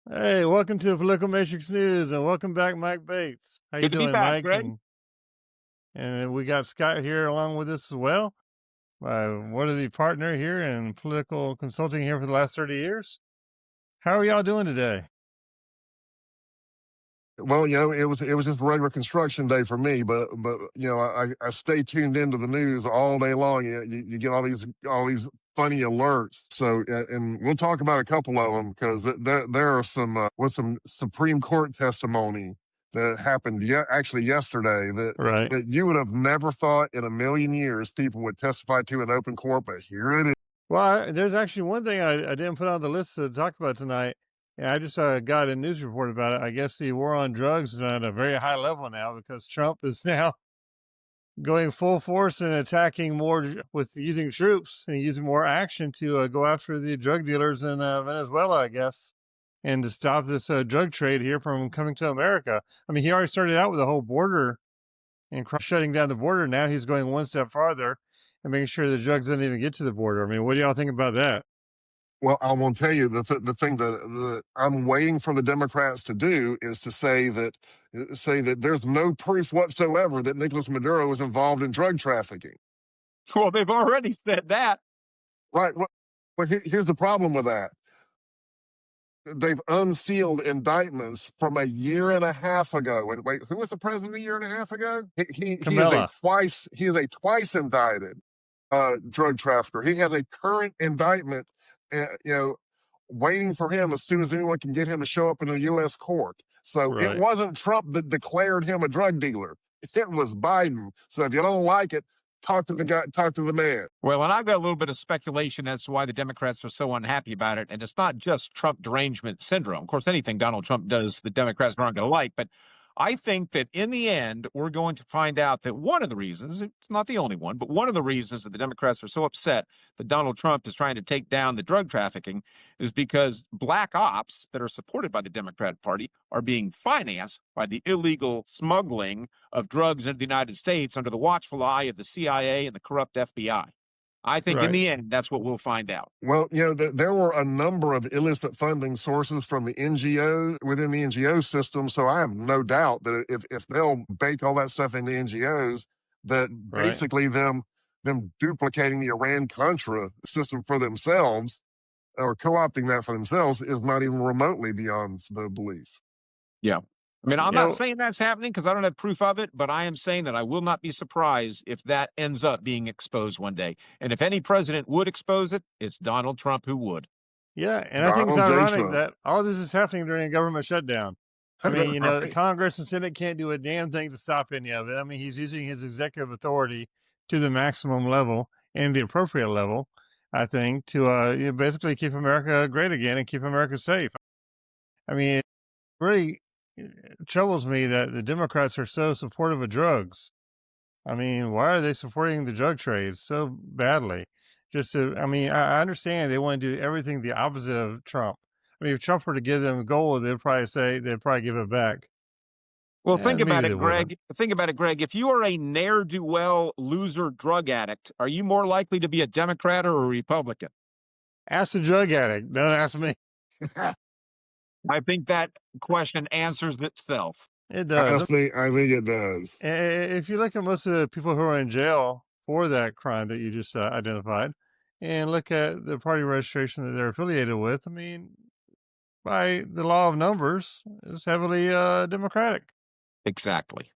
Hey, welcome to the Political Matrix News, and welcome back, Mike Bates. How you Good to be doing, back, Mike? Greg. And we got Scott here along with us as well. One of the partner here in political consulting here for the last 30 years. How are y'all doing today? Well, it was just a regular construction day for me, but I stay tuned into the news all day long. You get all these funny alerts. So and we'll talk about a couple of them because there are some Supreme Court testimony that happened actually yesterday Right. that you would have never thought in a million years people would testify to in open court, but here it is. Well, there's actually one thing I didn't put on the list to talk about tonight. And I just got a news report about it. I guess the war on drugs is at a very high level now because Trump is now going full force and attacking more with using troops and using more action to go after the drug dealers in Venezuela, I guess, and to stop this drug trade here from coming to America. I mean, he already started out with the whole border and shutting down the border. Now he's going one step farther and making sure the drugs don't even get to the border. I mean, what do y'all think about that? Well, I will tell you the thing that I'm waiting for the Democrats to do is to say that there's no proof whatsoever that Nicolas Maduro was involved in drug trafficking. Well, they've already said that. Right. Well, here's the problem with that. They've unsealed indictments from a year and a half ago. Wait, who was the president a year and a half ago? He is Kamala. a twice indicted drug trafficker. He has a current indictment, waiting for him as soon as anyone can get him to show up in a U.S. court. So it Right. wasn't Trump that declared him a drug dealer. It was Biden. So if you don't like it, talk to the man. Well, and I've got a little bit of speculation as to why the Democrats are so unhappy about it. And it's not just Trump derangement syndrome. Of course, anything Donald Trump does, the Democrats aren't going to like. But I think that in the end, we're going to find out that one of the reasons, it's not the only one, but one of the reasons that the Democrats are so upset that Donald Trump is trying to take down the drug trafficking is because black ops that are supported by the Democratic Party are being financed by the illegal smuggling of drugs into the United States under the watchful eye of the CIA and the corrupt FBI. I think in Right. the end, that's what we'll find out. Well, there were a number of illicit funding sources from the NGO within the NGO system. So I have no doubt that if they'll bake all that stuff into NGOs, that Right. basically them duplicating the Iran-Contra system for themselves or co-opting that for themselves is not even remotely beyond the belief. Yeah. I mean, I'm You not know, saying that's happening because I don't have proof of it, but I am saying that I will not be surprised if that ends up being exposed one day. And if any president would expose it, it's Donald Trump who would. yeah, and I think it's Donald J. ironic Trump. that all this is happening during a government shutdown. I mean, the Right. Congress and Senate can't do a damn thing to stop any of it. I mean, he's using his executive authority to the maximum level and the appropriate level, I think, to basically keep America great again and keep America safe. I mean, it really troubles me that the Democrats are so supportive of drugs. I mean, why are they supporting the drug trade so badly? I mean, I understand they want to do everything the opposite of Trump. I mean, if Trump were to give them gold, they'd probably give it back. Well, And maybe they wouldn't. Think about it, Greg. If you are a ne'er-do-well loser drug addict, are you more likely to be a Democrat or a Republican? Ask the drug addict. Don't ask me. I think that question answers itself. It does. I think it does. If you look at most of the people who are in jail for that crime that you just identified, and look at the party registration that they're affiliated with, I mean, by the law of numbers, it's heavily Democratic. Exactly.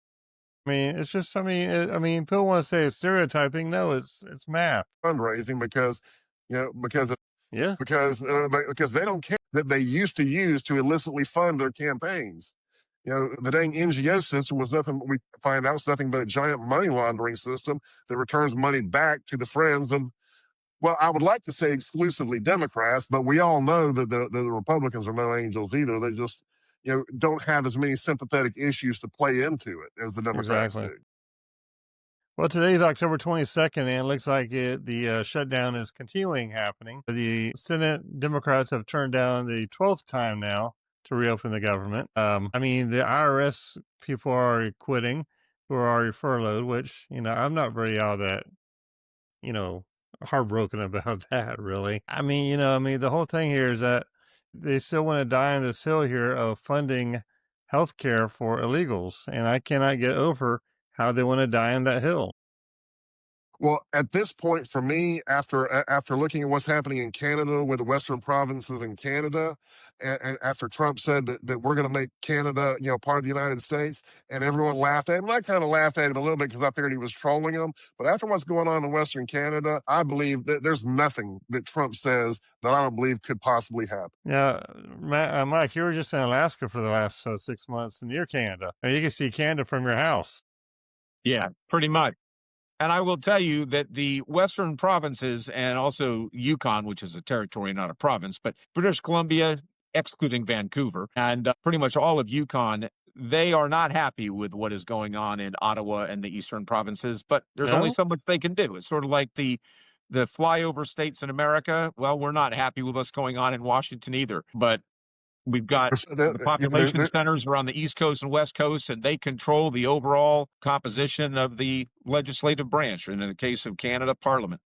I mean, it's just. I mean, people want to say it's stereotyping. No, it's math. Fundraising because Yeah, because they don't care that they used to use to illicitly fund their campaigns. The dang NGO system was nothing. We find out it's nothing but a giant money laundering system that returns money back to the friends of. Well, I would like to say exclusively Democrats, but we all know that the Republicans are no angels either. They just don't have as many sympathetic issues to play into it as the Democrats exactly. do. Well, today's October 22nd, and it looks like the shutdown is continuing happening. The Senate Democrats have turned down the 12th time now to reopen the government. I mean, the IRS people are quitting, who are already furloughed, which, I'm not very all that, heartbroken about that, really. I mean, the whole thing here is that they still want to die on this hill here of funding health care for illegals. And I cannot get over how they want to die on that hill. Well, at this point, for me, after looking at what's happening in Canada with the Western provinces in Canada, and after Trump said that we're going to make Canada, part of the United States, and everyone laughed at him, and I kind of laughed at him a little bit because I figured he was trolling them. But after what's going on in Western Canada, I believe that there's nothing that Trump says that I don't believe could possibly happen. Now, Mike, you were just in Alaska for the last 6 months, and you're Canada. And you can see Canada from your house. Yeah, pretty much. And I will tell you that the Western provinces and also Yukon, which is a territory, not a province, but British Columbia, excluding Vancouver, and pretty much all of Yukon, they are not happy with what is going on in Ottawa and the eastern provinces, but there's only No? so much they can do. It's sort of like the flyover states in America. Well, we're not happy with what's going on in Washington either, but we've got the population centers around the East Coast and West Coast, and they control the overall composition of the legislative branch, and in the case of Canada, Parliament.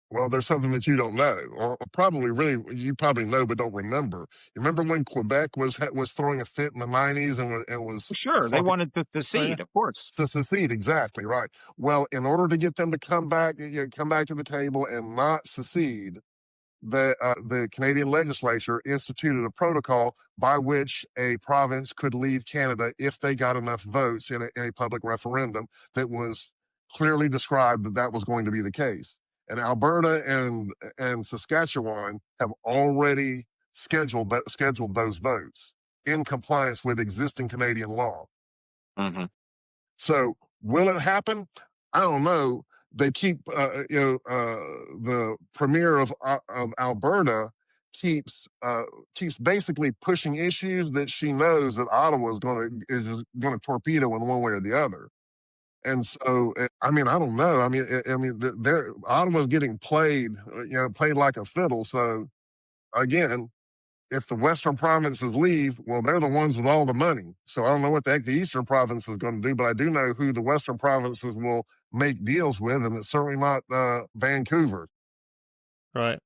Well, there's something that you don't know, or probably really you probably know but don't remember. You remember when Quebec was throwing a fit in the '90s and was Sure, they wanted to secede, of course. To secede, exactly right. Well, in order to get them to come back to the table and not secede, the Canadian legislature instituted a protocol by which a province could leave Canada if they got enough votes in a public referendum that was clearly described that was going to be the case. And Alberta and Saskatchewan have already scheduled those votes in compliance with existing Canadian law. Mm-hmm. So will it happen? I don't know. They keep, the premier of Alberta keeps basically pushing issues that she knows that Ottawa is going to torpedo in one way or the other. And so, I mean, I don't know. I mean, Ottawa's getting played like a fiddle. So again, if the Western provinces leave, well, they're the ones with all the money. So I don't know what the heck the Eastern province is going to do, but I do know who the Western provinces will make deals with, and it's certainly not Vancouver. Right.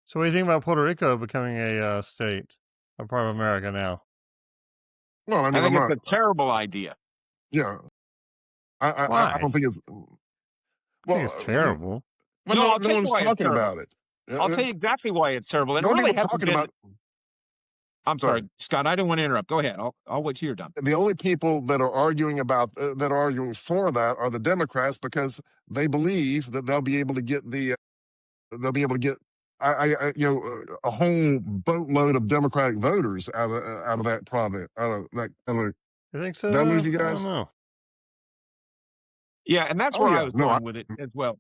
So what do you think about Puerto Rico becoming a state, a part of America now? Well, I mean, I think it's a terrible idea. Yeah. I don't think it's... Well, I think it's terrible. No one's talking about it. I'll tell you exactly why it's terrible. No one really talking about... I'm sorry, Scott, I didn't want to interrupt. Go ahead. I'll wait till you're done. The only people that are arguing for that are the Democrats, because they believe that they'll be able to get a whole boatload of Democratic voters out of that province. You think so? Did I lose you guys? I don't know. Yeah, and that's where I was going with it as well.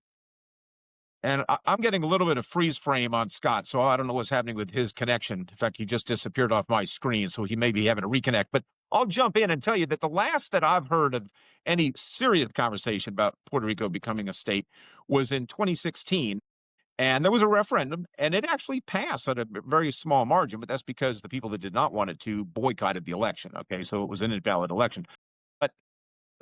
And I'm getting a little bit of freeze frame on Scott, so I don't know what's happening with his connection. In fact, he just disappeared off my screen, so he may be having to reconnect. But I'll jump in and tell you that the last that I've heard of any serious conversation about Puerto Rico becoming a state was in 2016. And there was a referendum, and it actually passed at a very small margin, but that's because the people that did not want it to boycotted the election. Okay, so it was an invalid election. But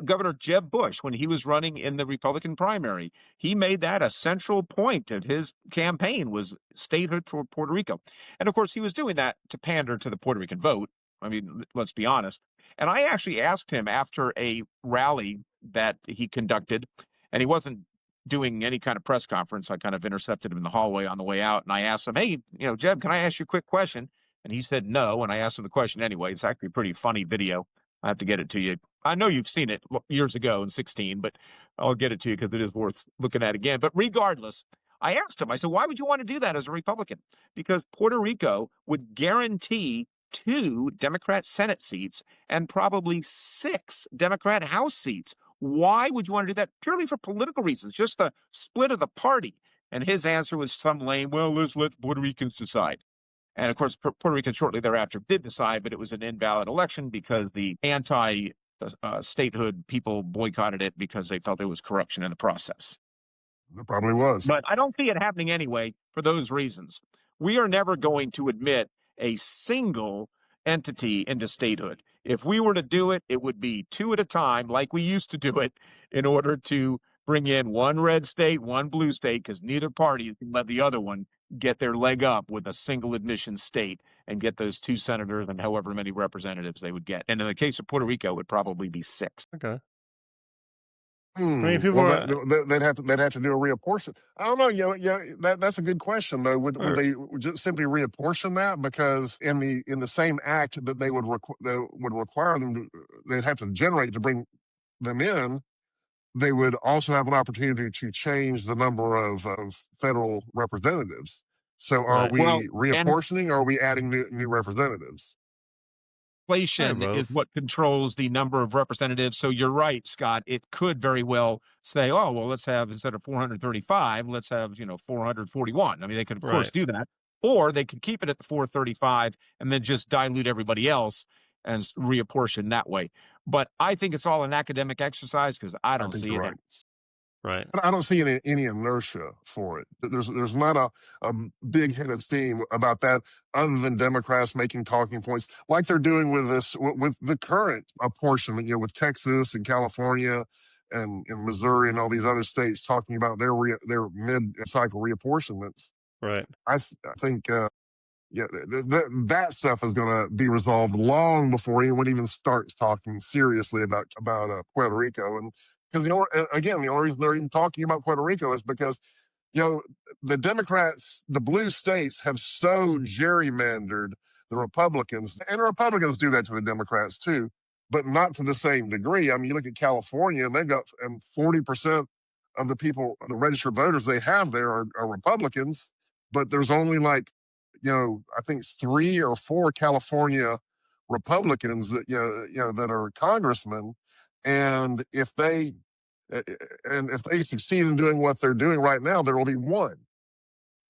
Governor Jeb Bush, when he was running in the Republican primary, he made that a central point of his campaign was statehood for Puerto Rico. And of course, he was doing that to pander to the Puerto Rican vote. I mean, let's be honest. And I actually asked him after a rally that he conducted, and he wasn't doing any kind of press conference. I kind of intercepted him in the hallway on the way out, and I asked him, hey, Jeb, can I ask you a quick question? And he said no, and I asked him the question anyway. It's actually a pretty funny video. I have to get it to you. I know you've seen it years ago in 16, but I'll get it to you because it is worth looking at again. But regardless, I asked him, I said, why would you want to do that as a Republican? Because Puerto Rico would guarantee 2 Democrat Senate seats and probably 6 Democrat House seats. Why would you want to do that? Purely for political reasons, just the split of the party. And his answer was some lame, well, let's let Puerto Ricans decide. And of course, Puerto Rico shortly thereafter did decide, but it was an invalid election because the anti-statehood people boycotted it because they felt there was corruption in the process. It probably was. But I don't see it happening anyway for those reasons. We are never going to admit a single entity into statehood. If we were to do it, it would be 2 at a time like we used to do it in order to bring in one red state, one blue state, because neither party can let the other one get their leg up with a single admission state and get those 2 senators and however many representatives they would get. And in the case of Puerto Rico, it would probably be 6. Okay. I mean, people Well, are. they'd have to do a reapportion. I don't know. That's a good question though. Would they just simply reapportion that? Because in the same act that they would require them to, they'd have to generate to bring them in. They would also have an opportunity to change the number of federal representatives. So, are Right. we Well, and reapportioning, or are we adding new representatives? inflation is both. what controls the number of representatives. So you're right, Scott. It could very well say, oh, well, let's have, instead of 435, let's have, 441. I mean, they could, of course, Right. do that. Or they could keep it at the 435 and then just dilute everybody else and reapportion that way. But I think it's all an academic exercise because I I don't think see you're it. right. Right. I don't see any inertia for it. There's not a big-headed theme about that, other than Democrats making talking points like they're doing with the current apportionment, with Texas and California and Missouri and all these other states talking about their mid-cycle reapportionments. Right. I think that stuff is going to be resolved long before anyone even starts talking seriously about Puerto Rico. And because again, the only reason they're even talking about Puerto Rico is because the Democrats, the blue states, have so gerrymandered the Republicans, and the Republicans do that to the Democrats too, but not to the same degree. I mean, you look at California, and they've got 40% of the people, the registered voters they have there are Republicans, but there's only I think 3 or 4 California Republicans that are congressmen, and if they succeed in doing what they're doing right now, there will be 1.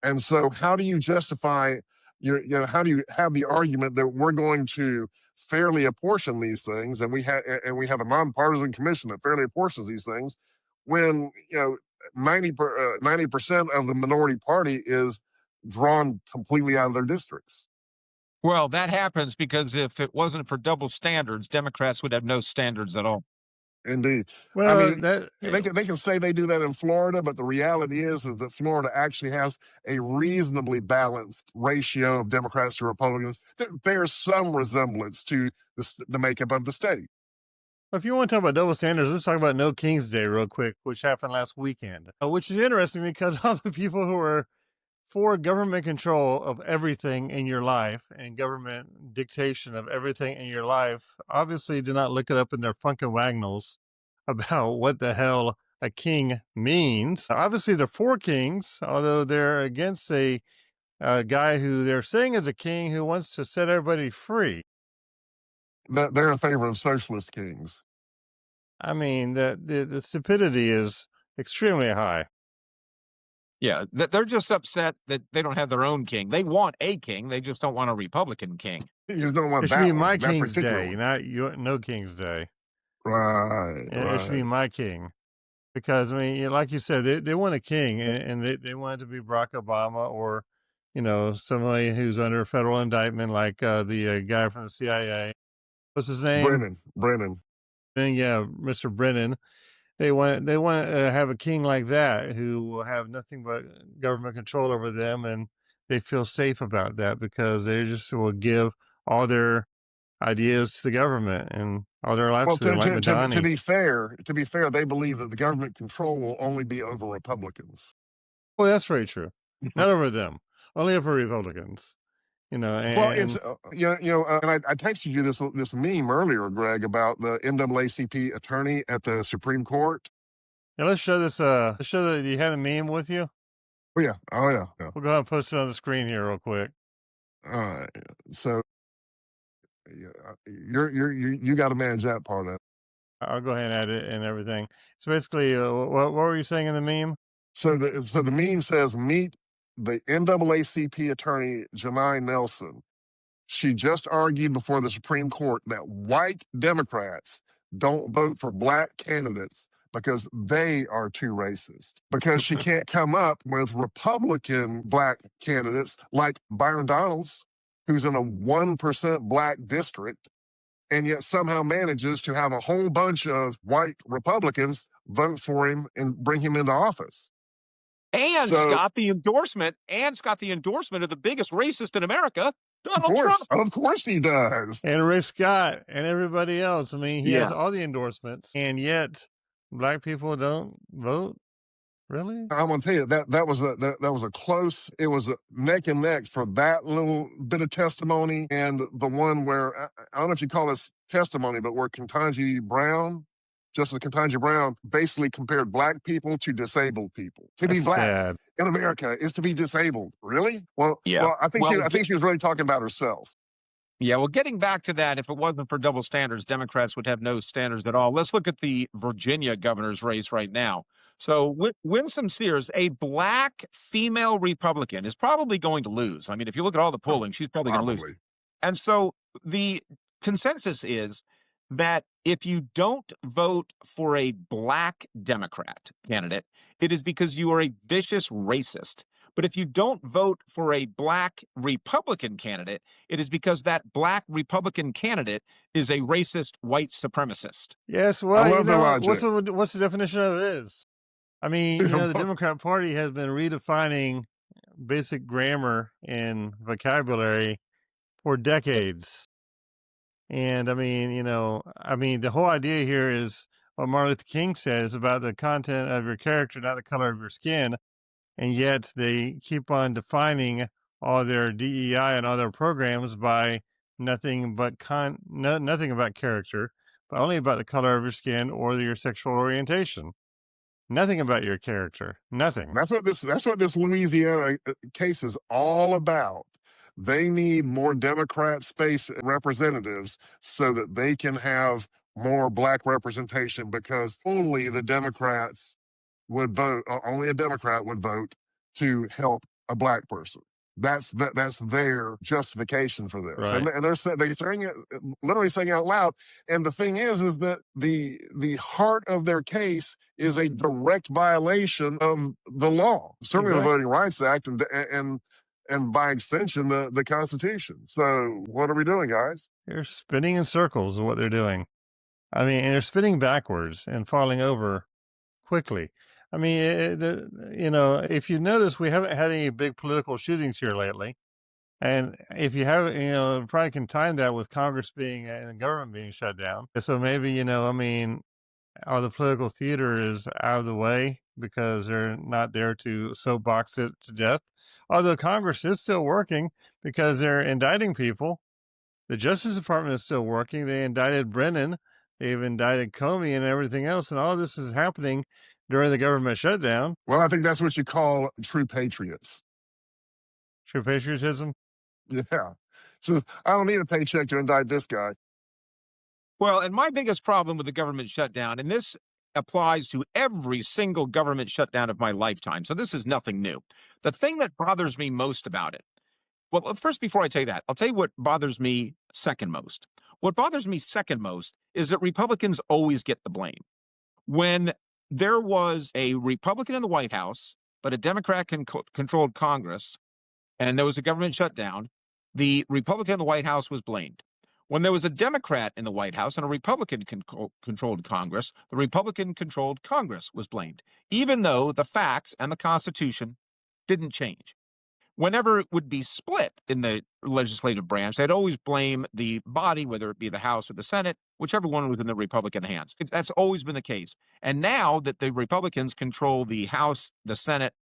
And so, how do you justify how do you have the argument that we're going to fairly apportion these things, and we have a nonpartisan commission that fairly apportions these things, when 90% of the minority party is drawn completely out of their districts? Well, that happens because if it wasn't for double standards, Democrats would have no standards at all. Indeed. I Well, mean, that they can say they do that in Florida, but the reality is that Florida actually has a reasonably balanced ratio of Democrats to Republicans that bears some resemblance to the makeup of the state. if you want to talk about double standards, let's talk about No King's Day real quick, which happened last weekend, which is interesting because all the people who are for government control of everything in your life and government dictation of everything in your life obviously did not look it up in their funkin' wagnalls about what the hell a king means. Obviously, they're for kings, although they're against a guy who they're saying is a king who wants to set everybody free. They're in favor of socialist kings. I mean, the stupidity is extremely high. Yeah, they're just upset that they don't have their own king. They want a king. They just don't want a Republican king. You just don't want It should be that my one, that King's particular Day, one. not your No King's Day. Right, It should be right. my king. Because, I mean, like you said, they want a king, and they want it to be Barack Obama or, somebody who's under federal indictment, like the guy from the CIA. What's his name? Brennan. And yeah, Mr. Brennan. They want to have a king like that who will have nothing but government control over them, and they feel safe about that because they just will give all their ideas to the government and all their lives Well, to them, like Madani. to be fair, they believe that the government control will only be over Republicans. Well, that's very true. Not over them, only over Republicans. Well, it's And and I texted you this meme earlier, Greg, about the NAACP attorney at the Supreme Court. yeah, let's show this. Let's show that you had a meme with you. Oh yeah, yeah. We'll go ahead and post it on the screen here real quick. All right, so you got to manage that part of it. I'll go ahead and add it and everything. So basically, what were you saying in the meme? So the meme says, meet the NAACP attorney Janai Nelson. She just argued before the Supreme Court that white Democrats don't vote for black candidates because they are too racist. Because she can't come up with Republican black candidates like Byron Donalds, who's in a 1% black district, and yet somehow manages to have a whole bunch of white Republicans vote for him and bring him into office. And So, got the endorsement of the biggest racist in America, Donald Trump. of course he does. And Rick Scott and everybody else. I mean, he has Yeah. all the endorsements, and yet black people don't vote. Really? I'm gonna tell you that was a close. It was a neck and neck for that little bit of testimony and the one where I don't know if you call this testimony, but where Justice Ketanji Brown basically compared black people to disabled people. To be That's black sad. in America is to be disabled. Really? Well, Yeah. I think she was really talking about herself. Yeah, well, getting back to that, if it wasn't for double standards, Democrats would have no standards at all. Let's look at the Virginia governor's race right now. So Winsome Sears, a black female Republican, is probably going to lose. I mean, if you look at all the polling, she's probably going to lose. And so the consensus is that if you don't vote for a black Democrat candidate, it is because you are a vicious racist. But if you don't vote for a black Republican candidate, it is because that black Republican candidate is a racist white supremacist. Yes, well, you know, what's the definition of it is? I mean, you know, the Democrat Party has been redefining basic grammar and vocabulary for decades. And I mean, you know, the whole idea here is what Martin Luther King says about the content of your character, not the color of your skin. And yet they keep on defining all their DEI and all their programs by nothing about character, but only about the color of your skin or your sexual orientation. Nothing about your character. Nothing. That's what this Louisiana case is all about. They need more Democrat space representatives so that they can have more black representation, because only a Democrat would vote to help a black person. That's their justification for this, right. and they're saying it, literally saying out loud. And the thing is that the heart of their case is a direct violation of the law, certainly the Voting Rights Act, and by extension the Constitution. So what are we doing, guys? They're spinning in circles, is what they're doing. I mean, and they're spinning backwards and falling over quickly. I mean, you know, if you notice, we haven't had any big political shootings here lately. And if you have, you know, probably can time that with Congress being and the government being shut down. So maybe, you know, I mean, all the political theater is out of the way because they're not there to soapbox it to death. Although Congress is still working because they're indicting people. The Justice Department is still working. They indicted Brennan. They've indicted Comey and everything else. And all this is happening during the government shutdown. Well, I think that's what you call true patriots. True patriotism? Yeah. So I don't need a paycheck to indict this guy. Well, and my biggest problem with the government shutdown, and this applies to every single government shutdown of my lifetime, so this is nothing new. The thing that bothers me most about it, well, first, before I tell you that, I'll tell you what bothers me second most. What bothers me second most is that Republicans always get the blame. When there was a Republican in the White House, but a Democrat controlled Congress, and there was a government shutdown, the Republican in the White House was blamed. When there was a Democrat in the White House and a Republican controlled Congress, the Republican-controlled Congress was blamed, even though the facts and the Constitution didn't change. Whenever it would be split in the legislative branch, they'd always blame the body, whether it be the House or the Senate, whichever one was in the Republican hands. That's always been the case. And now that the Republicans control the House, the Senate,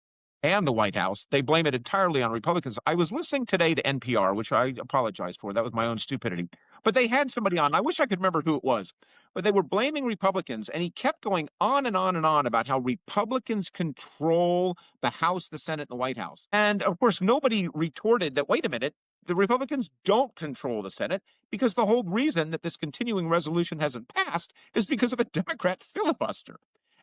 and the White House, they blame it entirely on Republicans. I was listening today to NPR, which I apologize for. That was my own stupidity. But they had somebody on. I wish I could remember who it was. But they were blaming Republicans, and he kept going on and on and on about how Republicans control the House, the Senate, and the White House. And, of course, nobody retorted that, wait a minute, the Republicans don't control the Senate, because the whole reason that this continuing resolution hasn't passed is because of a Democrat filibuster.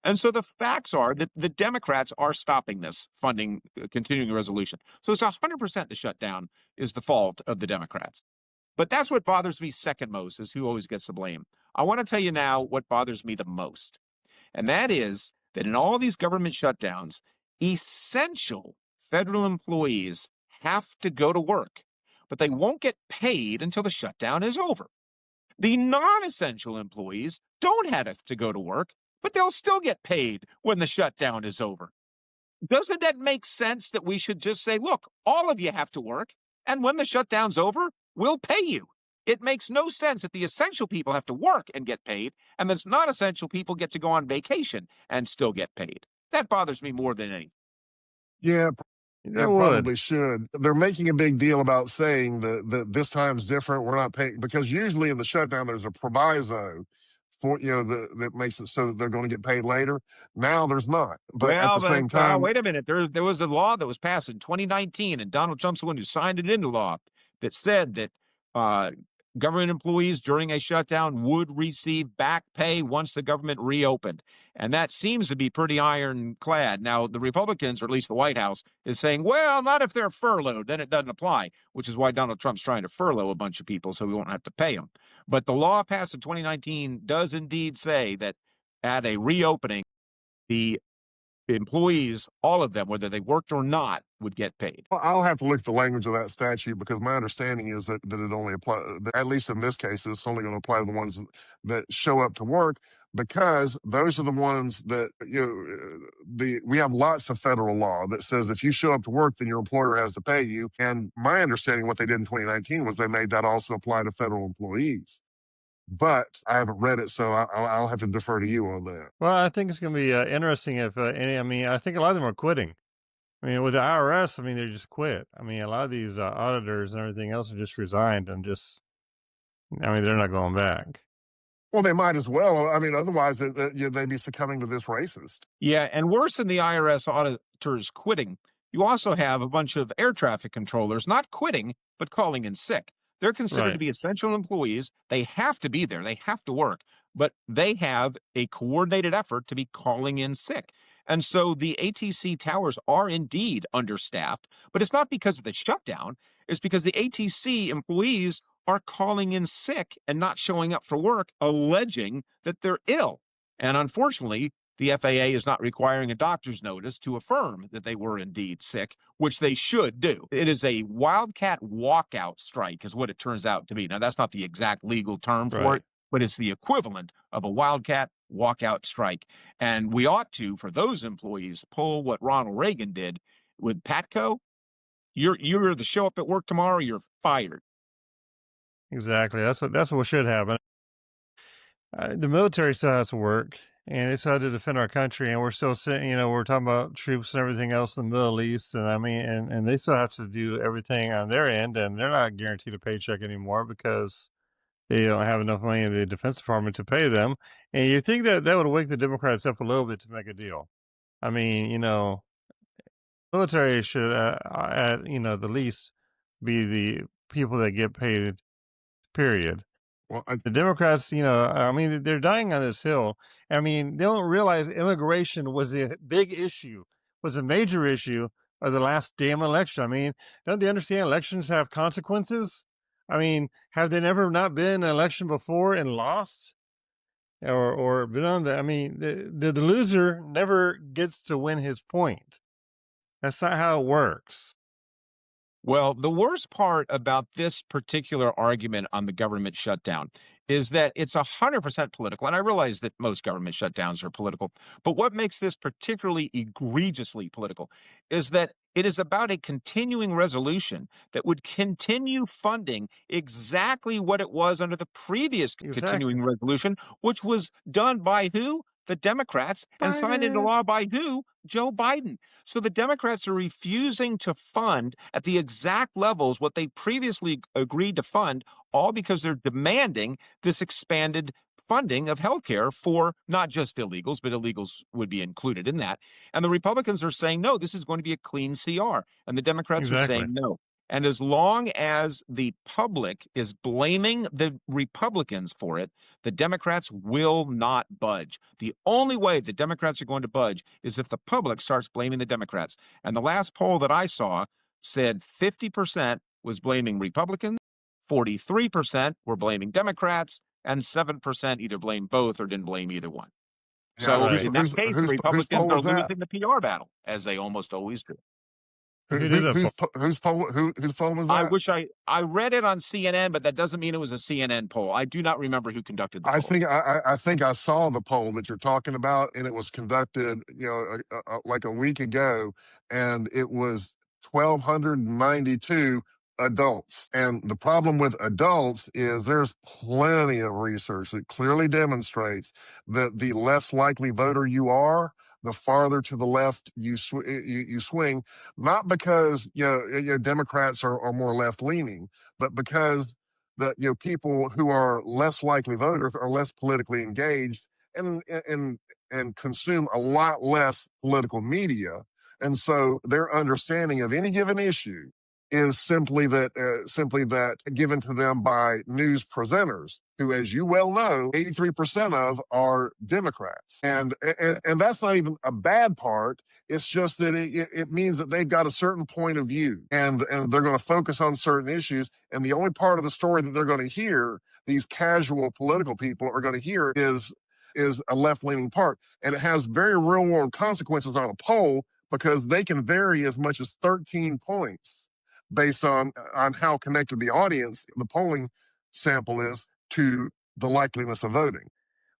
And so the facts are that the Democrats are stopping this funding continuing resolution. So it's 100% the shutdown is the fault of the Democrats. But that's what bothers me second most, is who always gets the blame. I want to tell you now what bothers me the most. And that is that in all these government shutdowns, essential federal employees have to go to work, but they won't get paid until the shutdown is over. The non-essential employees don't have to go to work, but they'll still get paid when the shutdown is over. Doesn't that make sense that we should just say, look, all of you have to work, and when the shutdown's over, we'll pay you? It makes no sense that the essential people have to work and get paid, and the non essential people get to go on vacation and still get paid. That bothers me more than anything. Yeah, That it would. probably should. They're making a big deal about saying that this time's different. We're not paying, because usually in the shutdown there's a proviso for, that makes it so that they're going to get paid later. Now there's not. But at Well, the same but time, wait a minute. There was a law that was passed in 2019, and Donald Trump's the one who signed it into law, that said that uh, government employees during a shutdown would receive back pay once the government reopened. And that seems to be pretty ironclad. Now, the Republicans, or at least the White House, is saying, well, not if they're furloughed, then it doesn't apply, which is why Donald Trump's trying to furlough a bunch of people so we won't have to pay them. But the law passed in 2019 does indeed say that at a reopening, the employees, all of them, whether they worked or not, would get paid. well, I'll have to look at the language of that statute, because my understanding is that it only applies, at least in this case, it's only going to apply to the ones that show up to work, because those are the ones that, we have lots of federal law that says if you show up to work, then your employer has to pay you. And my understanding, what they did in 2019 was they made that also apply to federal employees. But I haven't read it, so I'll have to defer to you on that. Well, I think it's going to be interesting if I think a lot of them are quitting. I mean, with the IRS, I mean, they just quit. I mean, a lot of these auditors and everything else have just resigned and they're not going back. Well, they might as well. I mean, otherwise they'd be succumbing to this racist. Yeah, and worse than the IRS auditors quitting, you also have a bunch of air traffic controllers not quitting, but calling in sick. They're considered to Right. be essential employees. They have to be there. They have to work, but they have a coordinated effort to be calling in sick. And so the ATC towers are indeed understaffed, but it's not because of the shutdown. It's because the ATC employees are calling in sick and not showing up for work, alleging that they're ill. And unfortunately, the FAA is not requiring a doctor's notice to affirm that they were indeed sick, which they should do. It is a wildcat walkout strike, is what it turns out to be. Now, that's not the exact legal term for Right. it, but it's the equivalent of a wildcat walkout strike. And we ought to, for those employees, pull what Ronald Reagan did with Patco. You're to show up at work tomorrow, you're fired. Exactly. That's what should happen. The military still has to work, and they still have to defend our country, and we're still sitting. We're talking about troops and everything else in the Middle East, and I mean, and they still have to do everything on their end, and they're not guaranteed a paycheck anymore because they don't have enough money in the Defense Department to pay them. And you think that would wake the Democrats up a little bit to make a deal? I mean, military should, at the least, be the people that get paid. Period. Well, The Democrats, I mean, they're dying on this hill. I mean, they don't realize immigration was a big issue, was a major issue of the last damn election. I mean, don't they understand elections have consequences? I mean, have they never not been in an election before and lost? Or been on the, I mean, the loser never gets to win his point. That's not how it works. Well, the worst part about this particular argument on the government shutdown is that it's 100% political. And I realize that most government shutdowns are political. But what makes this particularly egregiously political is that it is about a continuing resolution that would continue funding exactly what it was under the previous continuing resolution, which was done by who? The Democrats, and signed into Biden. law by who? Joe Biden. So the Democrats are refusing to fund at the exact levels what they previously agreed to fund, all because they're demanding this expanded funding of healthcare for not just illegals, but illegals would be included in that. And the Republicans are saying, no, this is going to be a clean CR. And the Democrats are saying no. And as long as the public is blaming the Republicans for it, the Democrats will not budge. The only way the Democrats are going to budge is if the public starts blaming the Democrats. And the last poll that I saw said 50% was blaming Republicans, 43% were blaming Democrats, and 7% either blamed both or didn't blame either one. So in that case, the Republicans are losing the PR battle, as they almost always do. Who did a poll? Whose poll was I that? wish I read it on CNN, but that doesn't mean it was a CNN poll. I do not remember who conducted the I poll. think I think I saw the poll that you're talking about, and it was conducted, like a week ago, and it was 1,292 adults. And the problem with adults is there's plenty of research that clearly demonstrates that the less likely voter you are, the farther to the left you swing. Not because Democrats are more left leaning, but because that people who are less likely voters are less politically engaged and consume a lot less political media, and so their understanding of any given issue is simply that given to them by news presenters who, as you well know, 83% of are Democrats, and that's not even a bad part. It's just that it means that they've got a certain point of view, and they're going to focus on certain issues, and the only part of the story that they're going to hear, these casual political people are going to hear, is a left-leaning part, and it has very real-world consequences on a poll because they can vary as much as 13 points based on how connected the audience, the polling sample is to the likeliness of voting.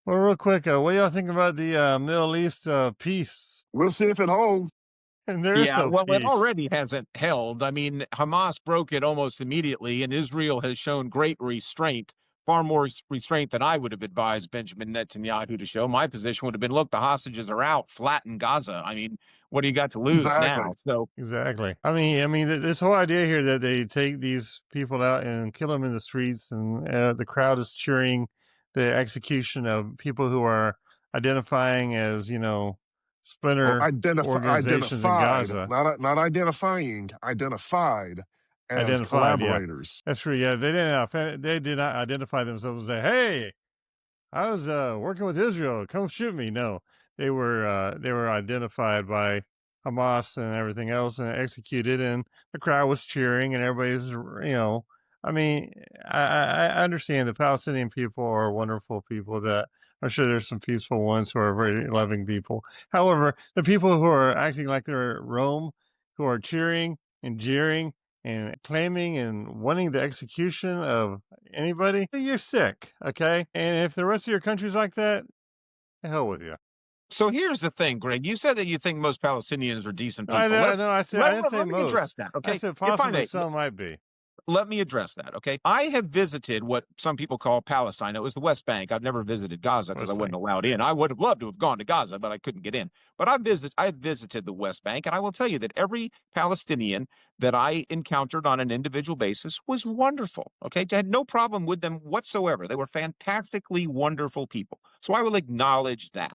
Well, real quick, what do y'all think about the Middle East peace? We'll see if it holds. And there is Yeah, no well, it peace. already hasn't held. I mean, Hamas broke it almost immediately, and Israel has shown great restraint, far more restraint than I would have advised Benjamin Netanyahu to show. My position would have been, look, the hostages are out, flatten Gaza. I mean, what do you got to lose now? So exactly. I mean, this whole idea here that they take these people out and kill them in the streets, and the crowd is cheering the execution of people who are identifying as, splinter organizations in Gaza. Not identifying, identified as collaborators. Yeah. That's true. Yeah, they did not identify themselves and say, "Hey, I was working with Israel. Come shoot me." No, they were identified by Hamas and everything else and executed, and the crowd was cheering, and everybody's, I mean, I understand the Palestinian people are wonderful people. That I'm sure there's some peaceful ones who are very loving people. However, the people who are acting like they're at Rome, who are cheering and jeering and claiming and wanting the execution of anybody, you're sick, okay? And if the rest of your country's like that, the hell with you. So here's the thing, Greg. You said that you think most Palestinians are decent people. I know. I didn't say let me most. address that, okay? I said possibly some might be. Let me address that, okay? I have visited what some people call Palestine. It was the West Bank. I've never visited Gaza because I wasn't allowed in. I would have loved to have gone to Gaza, but I couldn't get in. But I've visited the West Bank, and I will tell you that every Palestinian that I encountered on an individual basis was wonderful, okay? I had no problem with them whatsoever. They were fantastically wonderful people. So I will acknowledge that.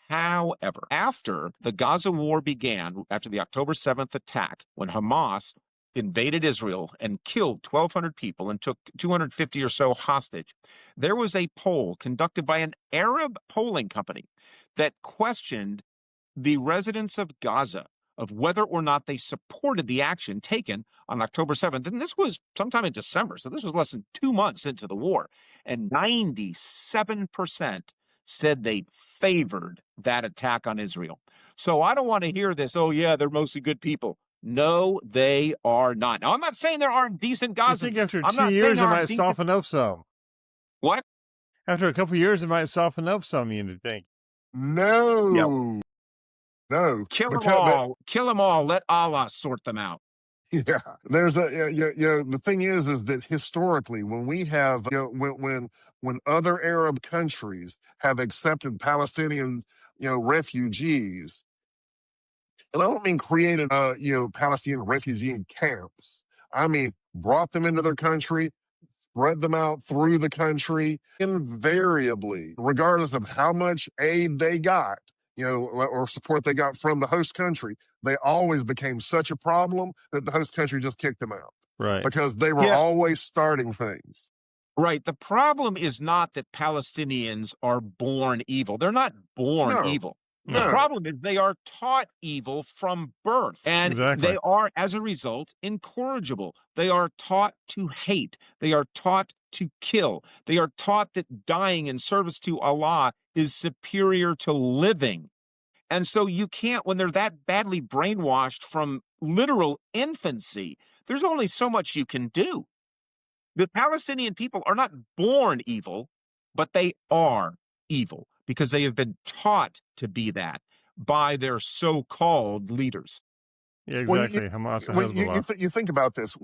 However, after the Gaza war began, after the October 7th attack, when Hamas invaded Israel and killed 1,200 people and took 250 or so hostage, there was a poll conducted by an Arab polling company that questioned the residents of Gaza of whether or not they supported the action taken on October 7th. And this was sometime in December, so this was less than 2 months into the war. And 97% said they favored that attack on Israel. So I don't want to hear this, oh yeah, they're mostly good people. No, they are not. Now, I'm not saying there aren't decent Gazans. I think after 2 years, it might soften up some. What? After a couple of years, it might soften up some, you think? No. Yep. No. Kill them all. Kill them all. Let Allah sort them out. Yeah, there's the thing is that historically, when we have, when other Arab countries have accepted Palestinian, refugees, and I don't mean created, Palestinian refugee camps. I mean, brought them into their country, spread them out through the country, invariably, regardless of how much aid they got, or support they got from the host country, they always became such a problem that the host country just kicked them out. Right. Because they were always starting things. Right. The problem is not that Palestinians are born evil. They're not born evil. The problem is they are taught evil from birth, and they are, as a result, incorrigible. They are taught to hate. They are taught to kill. They are taught that dying in service to Allah is superior to living. And so you can't, when they're that badly brainwashed from literal infancy, there's only so much you can do. The Palestinian people are not born evil, but they are evil because they have been taught to be that by their so-called leaders. Yeah, Well, exactly. Hamas and Hezbollah. you think about this.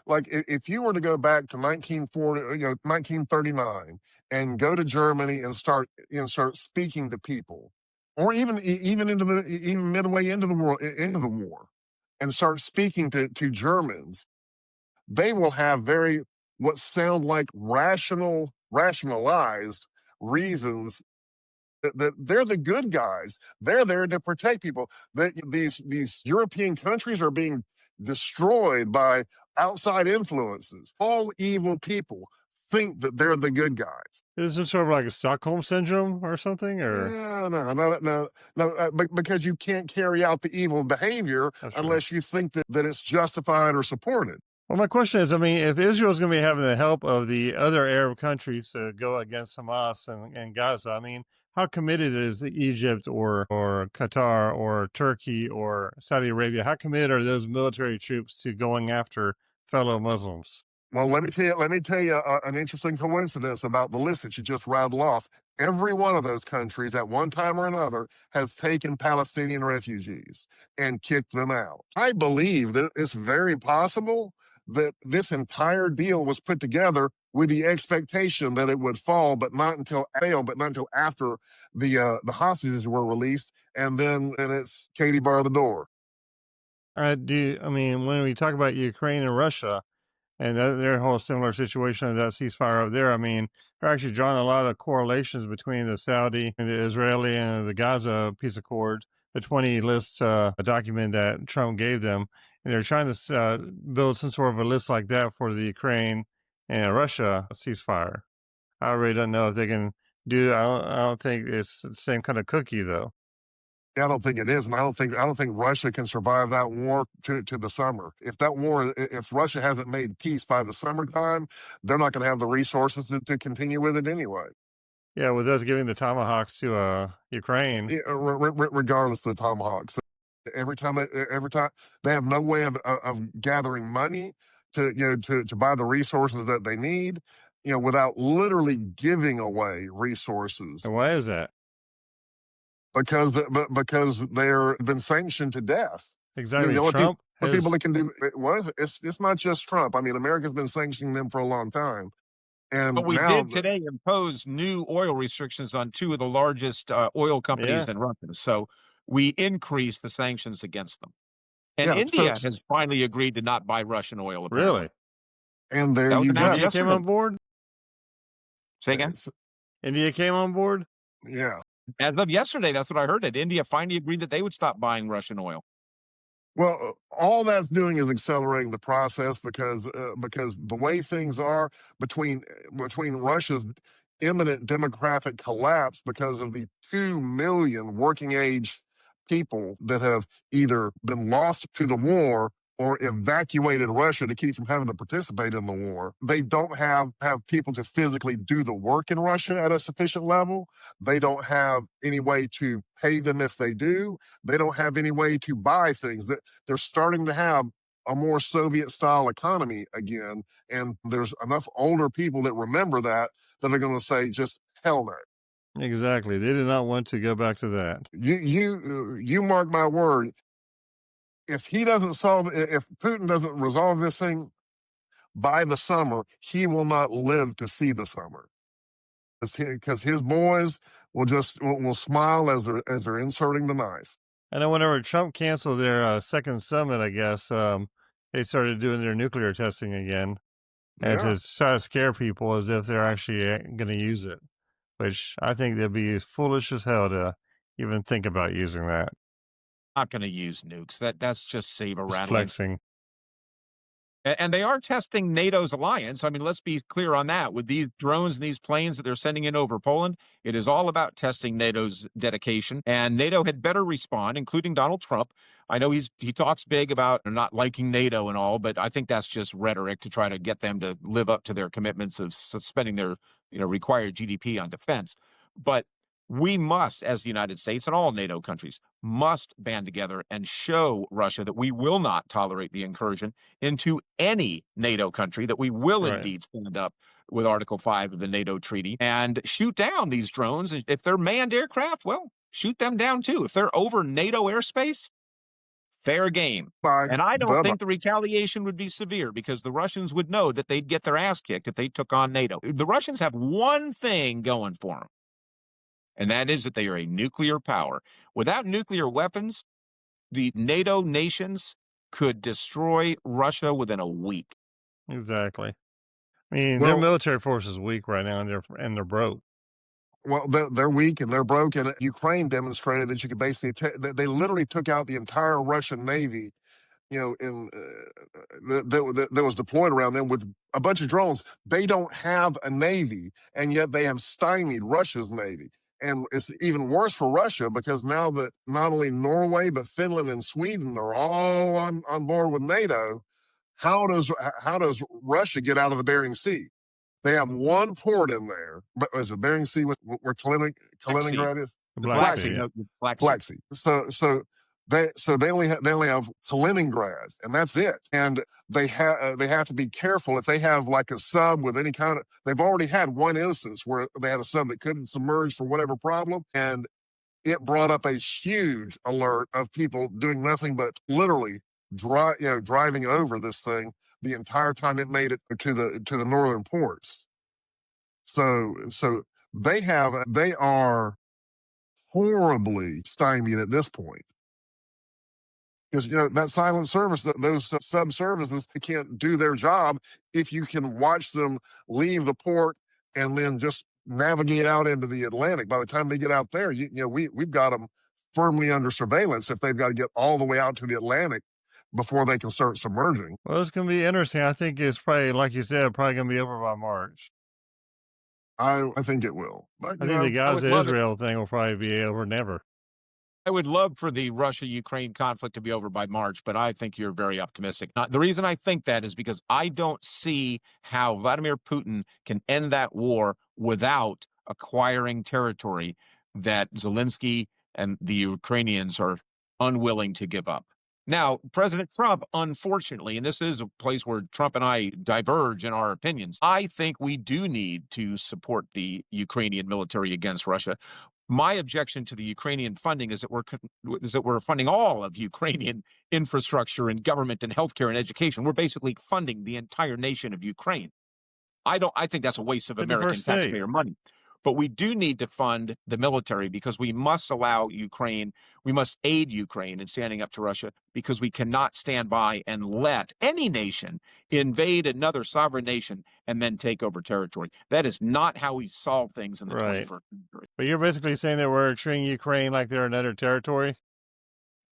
Like if you were to go back to 1940, 1939, and go to Germany and start speaking to people, or even into the even midway into the war, and start speaking to Germans, they will have very what sound like rationalized reasons that they're the good guys. They're there to protect people. These European countries are being destroyed by outside influences. All evil people think that they're the good guys. Is it sort of like a Stockholm syndrome or something? Or No, because you can't carry out the evil behavior unless you think that it's justified or supported. Well, my question is, I mean, if Israel's going to be having the help of the other Arab countries to go against Hamas and Gaza, I mean, how committed is Egypt or Qatar or Turkey or Saudi Arabia? How committed are those military troops to going after fellow Muslims? Well, let me tell you an interesting coincidence about the list that you just rattled off. Every one of those countries, at one time or another, has taken Palestinian refugees and kicked them out. I believe that it's very possible that this entire deal was put together with the expectation that it would fall, but not until after the hostages were released, and it's Katie bar the door. I mean, when we talk about Ukraine and Russia, and their whole similar situation of that ceasefire over there, I mean, they're actually drawing a lot of correlations between the Saudi and the Israeli and the Gaza peace accord, the 20 list document that Trump gave them. And they're trying to build some sort of a list like that for the Ukraine and Russia ceasefire. I really don't know if they can do. I don't think it's the same kind of cookie, though. I don't think it is, and I don't think Russia can survive that war to the summer. If Russia hasn't made peace by the summertime, they're not going to have the resources to continue with it anyway. Yeah, with us giving the tomahawks to Ukraine, Regardless of the tomahawks, every time they have no way of gathering money to buy the resources that they need, without literally giving away resources. and why is that? Because they're been sanctioned to death. Exactly. The only Trump people that can do it's not just Trump. I mean, America's been sanctioning them for a long time. And But we now, did today impose new oil restrictions on two of the largest oil companies in Russia. So we increased the sanctions against them. And India has finally agreed to not buy Russian oil. Apparently. Really? And there you go. India came on board? Say again? India came on board? Yeah. As of yesterday, that's what I heard, that India finally agreed that they would stop buying Russian oil. Well, all that's doing is accelerating the process because the way things are between Russia's imminent demographic collapse because of the 2 million working age people that have either been lost to the war or evacuated Russia to keep from having to participate in the war. They don't have people to physically do the work in Russia at a sufficient level. They don't have any way to pay them if they do. They don't have any way to buy things. They're starting to have a more Soviet-style economy again, and there's enough older people that remember that are going to say, just hell no. Exactly. They did not want to go back to that. You mark my word. If Putin doesn't resolve this thing by the summer, he will not live to see the summer. Because his boys will smile as they're inserting the knife. I know whenever Trump canceled their second summit, I guess they started doing their nuclear testing again, and to try to scare people as if they're actually going to use it, which I think they'd be foolish as hell to even think about using that. Not going to use nukes. That's just saber rattling. Flexing. And they are testing NATO's alliance. I mean, let's be clear on that. With these drones and these planes that they're sending in over Poland, it is all about testing NATO's dedication. And NATO had better respond, including Donald Trump. I know he talks big about not liking NATO and all, but I think that's just rhetoric to try to get them to live up to their commitments of spending their required GDP on defense. But We must, as the United States and all NATO countries, must band together and show Russia that we will not tolerate the incursion into any NATO country, that we will Right. indeed stand up with Article 5 of the NATO treaty and shoot down these drones. If they're manned aircraft, well, shoot them down too. If they're over NATO airspace, fair game. And I don't think the retaliation would be severe because the Russians would know that they'd get their ass kicked if they took on NATO. The Russians have one thing going for them, and that is that they are a nuclear power. Without nuclear weapons, the NATO nations could destroy Russia within a week. Exactly. I mean, their military force is weak right now, and they're broke. Well, they're weak and they're broke, and Ukraine demonstrated that you could basically they literally took out the entire Russian Navy, you know, in that was deployed around them with a bunch of drones. They don't have a navy, and yet they have stymied Russia's navy. And it's even worse for Russia because now that not only Norway but Finland and Sweden are all on board with NATO, how does Russia get out of the Bering Sea? They have one port in there, but is it Bering Sea where Kaliningrad is? Black Sea. No, Black Sea. So they only have Kaliningrad, and that's it. And they have to be careful if they have like a sub with any kind of. They've already had one instance where they had a sub that couldn't submerge for whatever problem, and it brought up a huge alert of people doing nothing but literally driving over this thing the entire time it made it to the northern ports. So they are horribly stymied at this point. Because that silent service, those sub services, they can't do their job if you can watch them leave the port and then just navigate out into the Atlantic. By the time they get out there, we've got them firmly under surveillance if they've got to get all the way out to the Atlantic before they can start submerging. Well, it's going to be interesting. I think it's probably, like you said, probably going to be over by March. I think it will. But, I think the Gaza-Israel thing will probably be over never. I would love for the Russia-Ukraine conflict to be over by March, but I think you're very optimistic. The reason I think that is because I don't see how Vladimir Putin can end that war without acquiring territory that Zelensky and the Ukrainians are unwilling to give up. Now, President Trump, unfortunately, and this is a place where Trump and I diverge in our opinions, I think we do need to support the Ukrainian military against Russia. My objection to the Ukrainian funding is that we're funding all of Ukrainian infrastructure and government and healthcare and education. We're basically funding the entire nation of Ukraine. I think that's a waste of American taxpayer money. But we do need to fund the military because we must allow Ukraine, we must aid Ukraine in standing up to Russia because we cannot stand by and let any nation invade another sovereign nation and then take over territory. That is not how we solve things in the 21st century. But you're basically saying that we're treating Ukraine like they're another territory?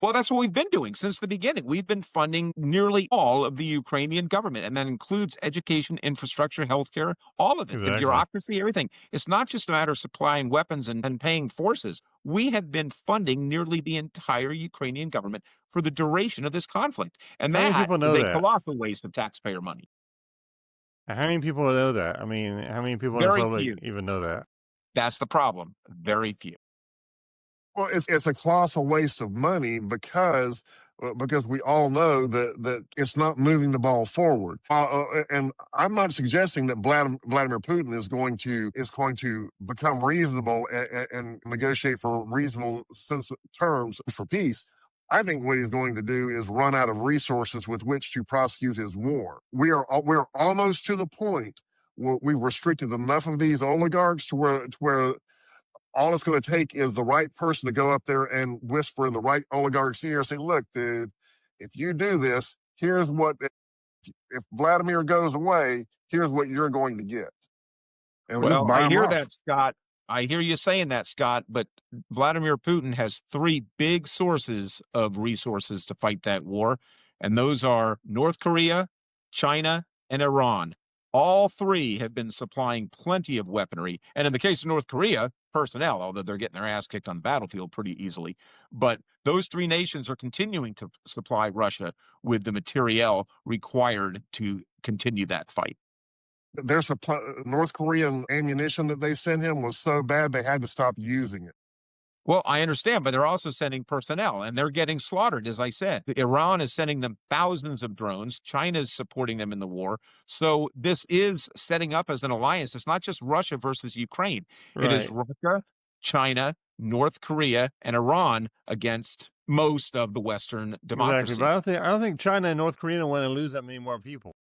Well, that's what we've been doing since the beginning. We've been funding nearly all of the Ukrainian government, and that includes education, infrastructure, healthcare, all of it, the bureaucracy, everything. It's not just a matter of supplying weapons and paying forces. We have been funding nearly the entire Ukrainian government for the duration of this conflict. And that is a colossal waste of taxpayer money. How many people know that? I mean, how many people in the public even know that? That's the problem. Very few. Well, it's a colossal waste of money because we all know that it's not moving the ball forward. And I'm not suggesting that Vladimir Putin is going to become reasonable and negotiate for reasonable terms for peace. I think what he's going to do is run out of resources with which to prosecute his war. We're almost to the point where we've restricted enough of these oligarchs to where all it's going to take is the right person to go up there and whisper in the right oligarch's ear and say, look, dude, if you do this, here's what, if Vladimir goes away, here's what you're going to get. And well, I hear that, Scott. I hear you saying that, Scott, but Vladimir Putin has three big sources of resources to fight that war, and those are North Korea, China, and Iran. All three have been supplying plenty of weaponry, and in the case of North Korea, personnel, although they're getting their ass kicked on the battlefield pretty easily. But those three nations are continuing to supply Russia with the materiel required to continue that fight. their supply, North Korean ammunition that they sent him was so bad they had to stop using it. Well, I understand, but they're also sending personnel and they're getting slaughtered, as I said. Iran is sending them thousands of drones. China is supporting them in the war. So this is setting up as an alliance. It's not just Russia versus Ukraine. It is Right. Russia, China, North Korea, and Iran against most of the Western Exactly. But democracy. I don't think China and North Korea want to lose that many more people.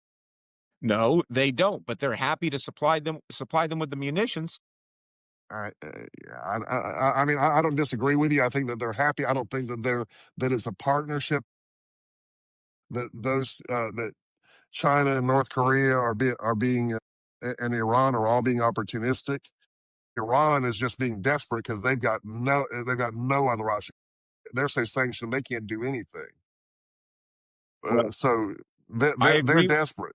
No, they don't, but they're happy to supply them with the munitions. I mean, I don't disagree with you. I think that they're happy. I don't think that it's a partnership that China and North Korea are being and Iran are all being opportunistic. Iran is just being desperate because they've got no other option. They're so sanctioned they can't do anything. Well, So I they're agree. desperate.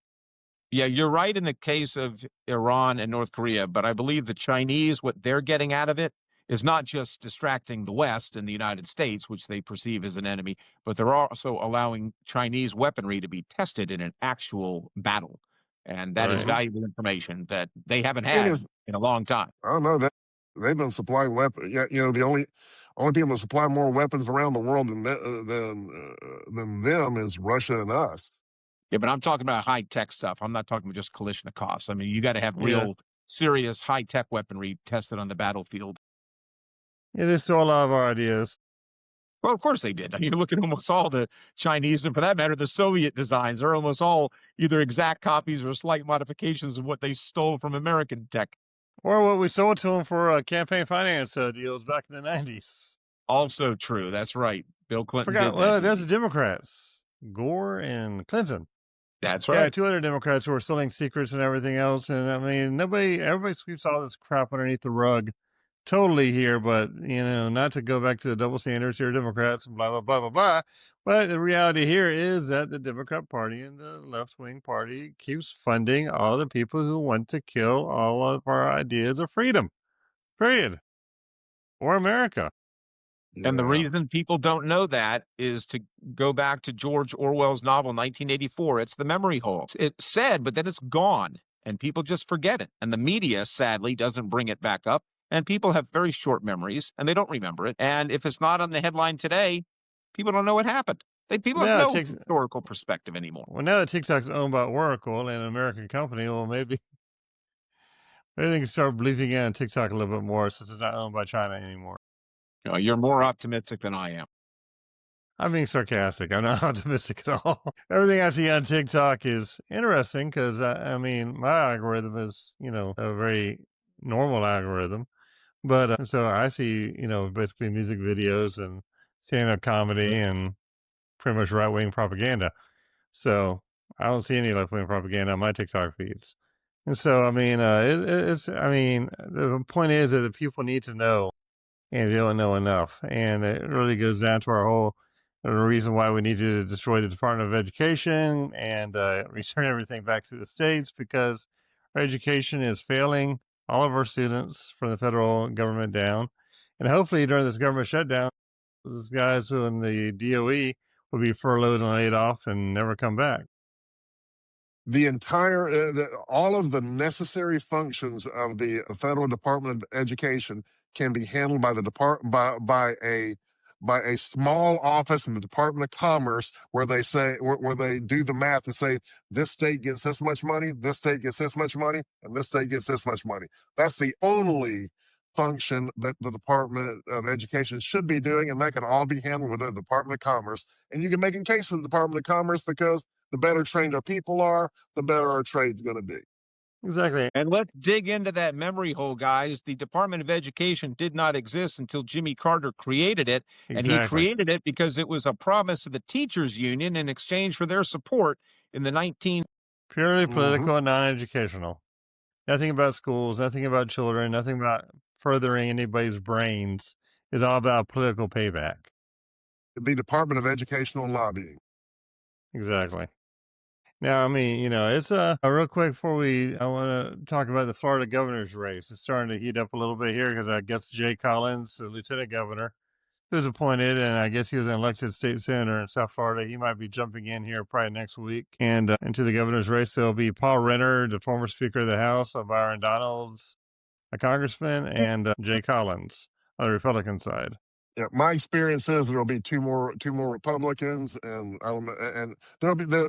Yeah, you're right in the case of Iran and North Korea, but I believe the Chinese, what they're getting out of it is not just distracting the West and the United States, which they perceive as an enemy, but they're also allowing Chinese weaponry to be tested in an actual battle. And that is Right. valuable information that they haven't It had is. in a long time. I don't know that they've been supplying weapons. Yeah, the only people that supply more weapons around the world than them is Russia and us. Yeah, but I'm talking about high tech stuff. I'm not talking about just Kalashnikovs. I mean, you got to have Yeah. real serious high tech weaponry tested on the battlefield. Yeah, they stole a lot of our ideas. Well, of course they did. I mean, you look at almost all the Chinese, and for that matter, the Soviet designs are almost all either exact copies or slight modifications of what they stole from American tech. Or what we sold to them for campaign finance deals back in the 90s. Also true. That's right. Bill Clinton Forgot, did well, that. that's the Democrats. Gore and Clinton. That's Yeah, right. 2 other Democrats who were selling secrets and everything else. And I mean, everybody sweeps all this crap underneath the rug totally here, but not to go back to the double standards here, Democrats and blah, blah, blah, blah, blah. But the reality here is that the Democrat Party and the left wing party keeps funding all the people who want to kill all of our ideas of freedom, period, or America. And the Yeah. reason people don't know that is to go back to George Orwell's novel, 1984. It's the memory hole. It's said, but then it's gone, and people just forget it. And the media, sadly, doesn't bring it back up. And people have very short memories, and they don't remember it. And if it's not on the headline today, people don't know what happened. People have Now it no takes, historical perspective anymore. well, now that TikTok's owned by Oracle and an American company, well, maybe they can start believing in TikTok a little bit more since it's not owned by China anymore. You're more optimistic than I am. I'm being sarcastic. I'm not optimistic at all. Everything I see on TikTok is interesting because, I mean, my algorithm is, a very normal algorithm. But so I see, basically music videos and stand-up comedy and pretty much right-wing propaganda. So I don't see any left-wing propaganda on my TikTok feeds. And so, I mean, the point is that the people need to know, and they don't know enough. And it really goes down to our whole reason why we need to destroy the Department of Education and return everything back to the states, because our education is failing all of our students from the federal government down. And hopefully during this government shutdown, those guys who in the DOE will be furloughed and laid off and never come back. The entire all of the necessary functions of the federal Department of Education can be handled by the by a small office in the Department of Commerce where they say where they do the math and say this state gets this much money, this state gets this much money, and this state gets this much money. That's the only function that the Department of Education should be doing, and that can all be handled within the Department of Commerce. And you can make a case for the Department of Commerce because the better trained our people are, the better our trade's going to be. Exactly. And let's dig into that memory hole, guys. The Department of Education did not exist until Jimmy Carter created it. And he Exactly. created it because it was a promise of the teachers union in exchange for their support in the Purely political and non-educational. Nothing about schools, nothing about children, nothing about furthering anybody's brains. It's all about political payback. The Department of Educational Lobbying. Exactly. Now, I mean, it's real quick before I want to talk about the Florida governor's race. It's starting to heat up a little bit here because I guess Jay Collins, the lieutenant governor, was appointed, and I guess he was an elected state senator in South Florida. He might be jumping in here probably next week. And into the governor's race, there'll be Paul Renner, the former Speaker of the House, Byron Donalds, a congressman, and Jay Collins on the Republican side. Yeah, my experience is there'll be two more Republicans, and I don't know, and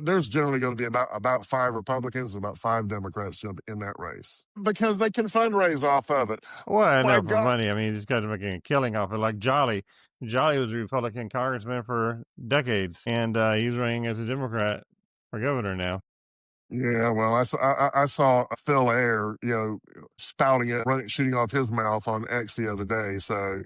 there's generally going to be about 5 Republicans and about 5 Democrats jump in that race because they can fundraise off of it. Well, I know My for God. money. I mean, these guys are making a killing off it. Like Jolly. Jolly was a Republican congressman for decades, and he's running as a Democrat for governor now. Yeah, well, I saw Phil Ayer, spouting it, shooting off his mouth on X the other day. So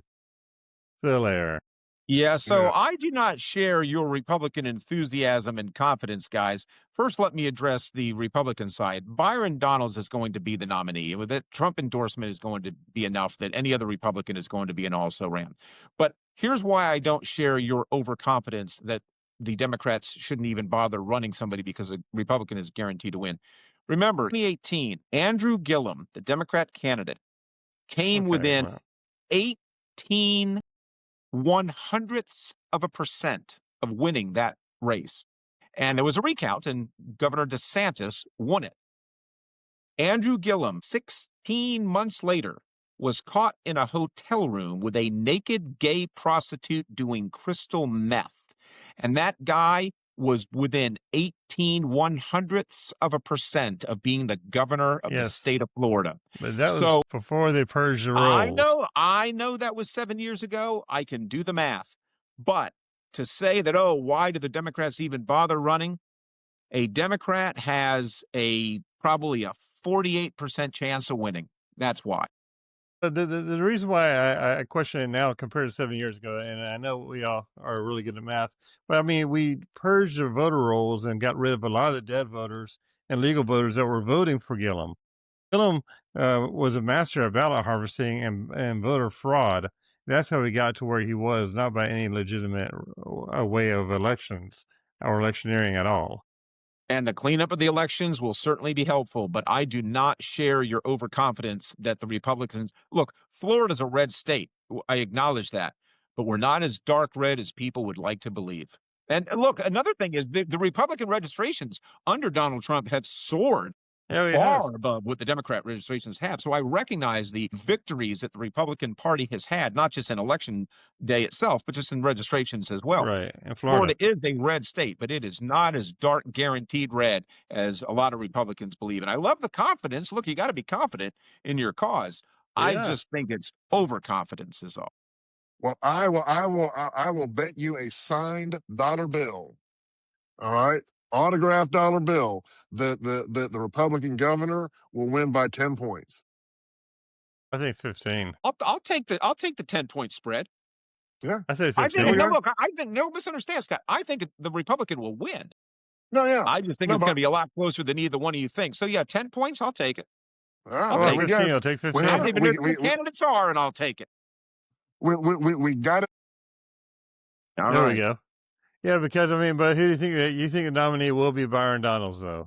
Phil Ayer. Yeah, so Yeah. I do not share your Republican enthusiasm and confidence, guys. First, let me address the Republican side. Byron Donalds is going to be the nominee. With it, Trump endorsement is going to be enough that any other Republican is going to be an also-ran. But here's why I don't share your overconfidence that the Democrats shouldn't even bother running somebody because a Republican is guaranteed to win. Remember, 2018, Andrew Gillum, the Democrat candidate, came within 18 0.01% of winning that race. And there was a recount, and Governor DeSantis won it. Andrew Gillum, 16 months later, was caught in a hotel room with a naked gay prostitute doing crystal meth. And that guy was within 0.18% of being the governor of the state of Florida. But that was before they purged the rolls. I know that was 7 years ago. I can do the math. But to say that, why do the Democrats even bother running? A Democrat has probably a 48% chance of winning. That's why. The reason why I question it now compared to 7 years ago, and I know we all are really good at math, but I mean, we purged the voter rolls and got rid of a lot of the dead voters and legal voters that were voting for Gillum. Gillum was a master of ballot harvesting and voter fraud. That's how he got to where he was, not by any legitimate way of elections or electioneering at all. And the cleanup of the elections will certainly be helpful, but I do not share your overconfidence that the Republicans... Look, Florida's a red state. I acknowledge that. But we're not as dark red as people would like to believe. And look, another thing is the Republican registrations under Donald Trump have soared far above what the Democrat registrations have. So I recognize the victories that the Republican Party has had, not just in election day itself, but just in registrations as well. Right. In Florida is a red state, but it is not as dark guaranteed red as a lot of Republicans believe. And I love the confidence. Look, you got to be confident in your cause. Yeah. I just think it's overconfidence is all. Well, I will bet you a signed dollar bill. All right. Autographed dollar bill that the Republican governor will win by 10 points. I think 15. I'll take the 10-point spread. Yeah, I say 15. Look, I think no misunderstand, Scott. I think the Republican will win. No, yeah. I just think it's going to be a lot closer than either one of you think. So yeah, 10 points. I'll take it. All right, I'll take 15. I'll take 15. I don't even know who the candidates are, and I'll take it. We got it. All there right. we go. Yeah, because I mean, but who do you think the nominee will be? Byron Donalds, though.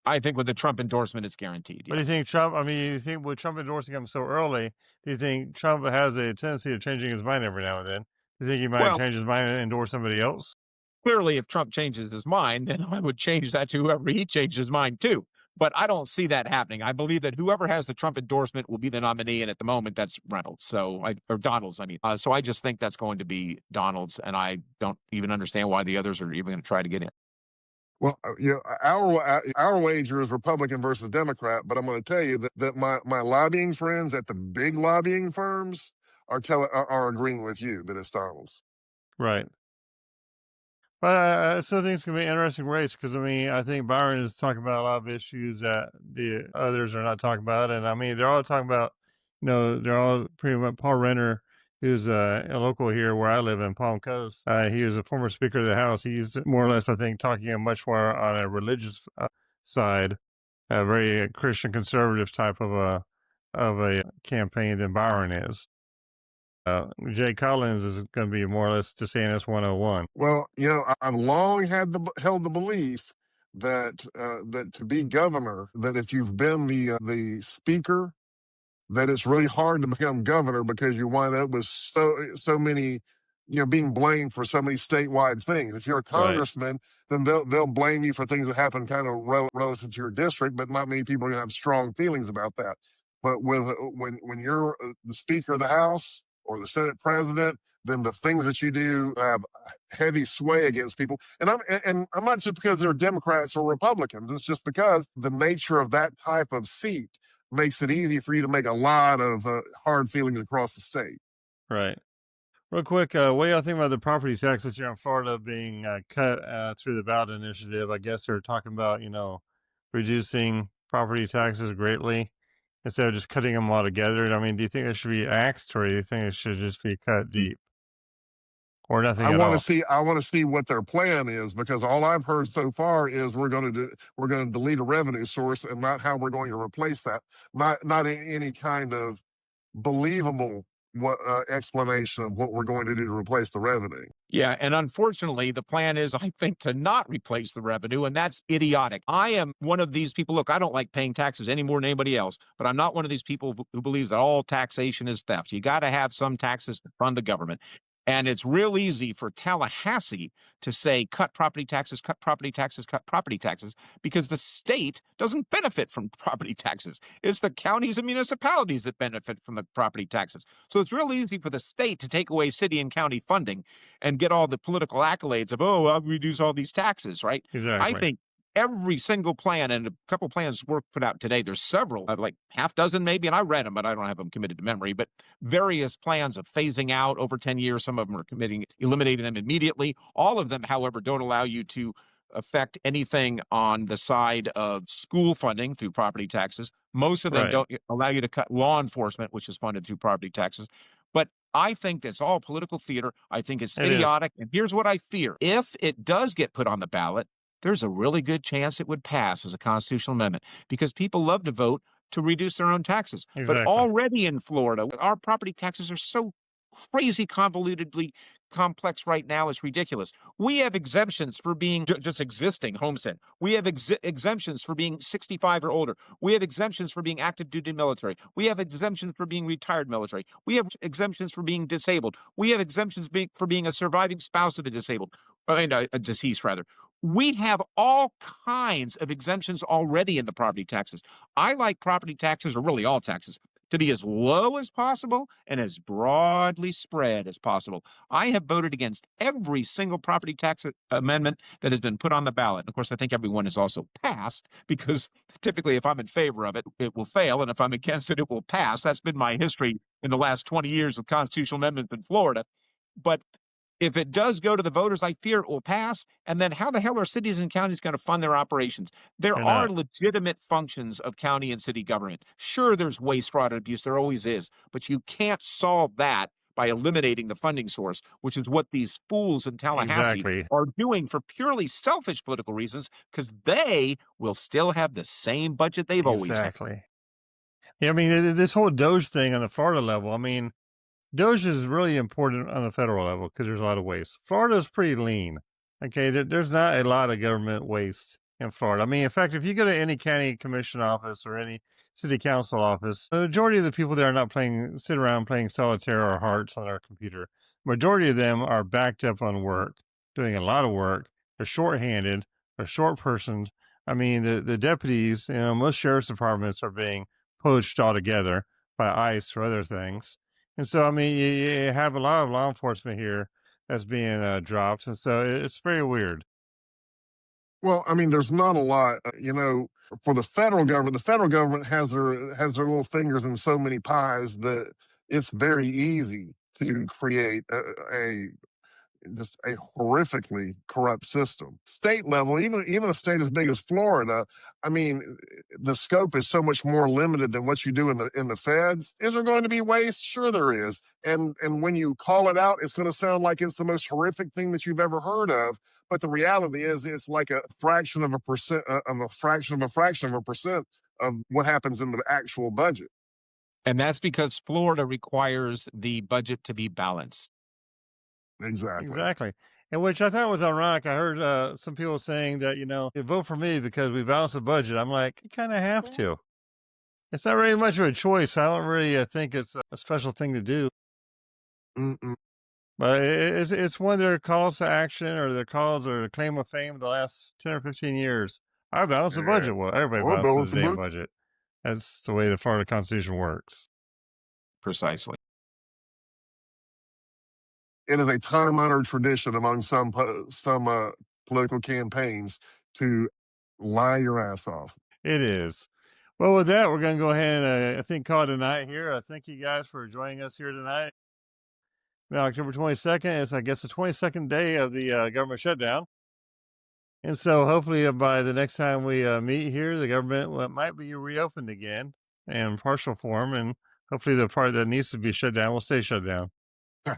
I think with the Trump endorsement, it's guaranteed. Yes. What do you think, Trump? I mean, you think with Trump endorsing him so early, do you think Trump has a tendency of changing his mind every now and then? Do you think he might change his mind and endorse somebody else? Clearly, if Trump changes his mind, then I would change that to whoever he changes his mind to. But I don't see that happening. I believe that whoever has the Trump endorsement will be the nominee, and at the moment, that's Reynolds. Or Donalds, I mean. So I just think that's going to be Donalds, and I don't even understand why the others are even going to try to get in. Well, our wager is Republican versus Democrat, but I'm going to tell you that my lobbying friends at the big lobbying firms are agreeing with you that it's Donalds. Right. But I still think it's going to be an interesting race because, I mean, I think Byron is talking about a lot of issues that the others are not talking about. And, I mean, they're all talking about, they're all pretty much Paul Renner, who's a local here where I live in Palm Coast. He was a former Speaker of the House. He's more or less, I think, talking much more on a religious side, a very Christian conservative type of a campaign than Byron is. Jay Collins is going to be more or less DeSantis 101. Well, I've long held the belief that that to be governor, that if you've been the speaker, that it's really hard to become governor because you wind up with so many being blamed for so many statewide things. If you're a congressman, then they'll blame you for things that happen kind of relative to your district, but not many people are going to have strong feelings about that. But when you're the Speaker of the House or the Senate President, then the things that you do have heavy sway against people. And I'm not just because they're Democrats or Republicans. It's just because the nature of that type of seat makes it easy for you to make a lot of hard feelings across the state. Right. Real quick, what do y'all think about the property taxes here in Florida being cut through the ballot initiative? I guess they're talking about, reducing property taxes greatly instead of just cutting them all together. I mean, do you think it should be axed, or do you think it should just be cut deep, or nothing at all? I want to see what their plan is, because all I've heard so far is we're going to delete a revenue source, and not how we're going to replace that. Not any kind of believable explanation of what we're going to do to replace the revenue. Yeah, and unfortunately, the plan is, I think, to not replace the revenue, and that's idiotic. I am one of these people. Look, I don't like paying taxes any more than anybody else, but I'm not one of these people who believes that all taxation is theft. You got to have some taxes to fund the government. And it's real easy for Tallahassee to say, cut property taxes, cut property taxes, cut property taxes, because the state doesn't benefit from property taxes. It's the counties and municipalities that benefit from the property taxes. So it's real easy for the state to take away city and county funding and get all the political accolades of, oh, I'll reduce all these taxes, right? Exactly. I think every single plan, and a couple plans were put out today. There's several, like half dozen maybe, and I read them, but I don't have them committed to memory. But various plans of phasing out over 10 years. Some of them are eliminating them immediately. All of them, however, don't allow you to affect anything on the side of school funding through property taxes. Most of them don't allow you to cut law enforcement, which is funded through property taxes. But I think that's all political theater. I think it's idiotic. And here's what I fear. If it does get put on the ballot, there's a really good chance it would pass as a constitutional amendment, because people love to vote to reduce their own taxes. Exactly. But already in Florida, our property taxes are so crazy convolutedly complex right now, it's ridiculous. We have exemptions for being just existing homestead. We have exemptions for being 65 or older. We have exemptions for being active duty military. We have exemptions for being retired military. We have exemptions for being disabled. We have exemptions for being a surviving spouse of a disabled, a deceased rather. We have all kinds of exemptions already in the property taxes. I like property taxes, or really all taxes, to be as low as possible and as broadly spread as possible. I have voted against every single property tax amendment that has been put on the ballot. And of course, I think everyone has also passed, because typically if I'm in favor of it, it will fail. And if I'm against it, it will pass. That's been my history in the last 20 years of constitutional amendments in Florida. But if it does go to the voters, I fear it will pass. And then how the hell are cities and counties going to fund their operations? There are legitimate functions of county and city government. Sure, there's waste, fraud, and abuse. There always is. But you can't solve that by eliminating the funding source, which is what these fools in Tallahassee are doing for purely selfish political reasons, because they will still have the same budget they've always had. Yeah, I mean, this whole Doge thing on the Florida level, I mean, Doge is really important on the federal level because there's a lot of waste. Florida is pretty lean. Okay, there's not a lot of government waste in Florida. I mean, in fact, if you go to any county commission office or any city council office, the majority of the people there are not sitting around playing solitaire or hearts on our computer. Majority of them are backed up on work, doing a lot of work. They're shorthanded. They're short-personed. I mean, the deputies, most sheriff's departments are being poached altogether by ICE or other things. And so, I mean, you have a lot of law enforcement here that's being dropped. And so it's very weird. Well, I mean, there's not a lot, for the federal government has their little fingers in so many pies that it's very easy to create just a horrifically corrupt system. State level, even a state as big as Florida, I mean, the scope is so much more limited than what you do in the feds. Is there going to be waste? Sure there is. And when you call it out, it's going to sound like it's the most horrific thing that you've ever heard of. But the reality is it's like a fraction of a percent of what happens in the actual budget. And that's because Florida requires the budget to be balanced. Exactly. And which I thought was ironic. I heard some people saying that, vote for me because we balance the budget. I'm like, you kind of have to. It's not really much of a choice. I don't really think it's a special thing to do. But it's one of their calls to action or their calls or claim of fame the last 10 or 15 years. I balance the budget. Well, everybody Well, balances the balance damn the budget. That's the way the Florida Constitution works. Precisely. It is a time-honored tradition among some political campaigns to lie your ass off. It is. Well, with that, we're going to go ahead and I think call it a night here. Thank you guys for joining us here tonight. Now, October 22nd is, I guess, the 22nd day of the government shutdown. And so hopefully by the next time we meet here, the government might be reopened again in partial form. And hopefully the part that needs to be shut down will stay shut down.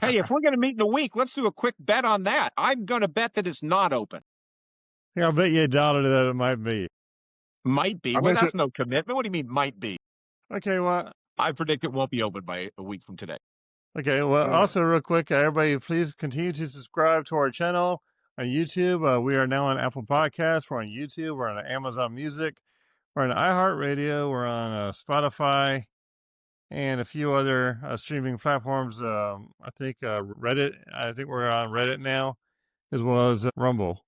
Hey, if we're going to meet in a week, let's do a quick bet on that. I'm going to bet that it's not open. Yeah, I'll bet you $1 that it might be. Might be. Well, that's no commitment. What do you mean might be? Okay, well, I predict it won't be open by a week from today. Okay, well, also real quick, everybody, please continue to subscribe to our channel on YouTube. We are now on Apple Podcasts. We're on YouTube. We're on Amazon Music. We're on iHeartRadio. We're on Spotify and a few other streaming platforms. I think Reddit. I think we're on Reddit now, as well as Rumble.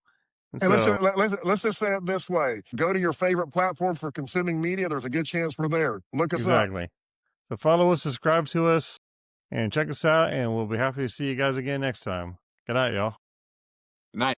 And let's just say it this way. Go to your favorite platform for consuming media. There's a good chance we're there. Look us up. Exactly. So follow us, subscribe to us, and check us out, and we'll be happy to see you guys again next time. Good night, y'all. Good night.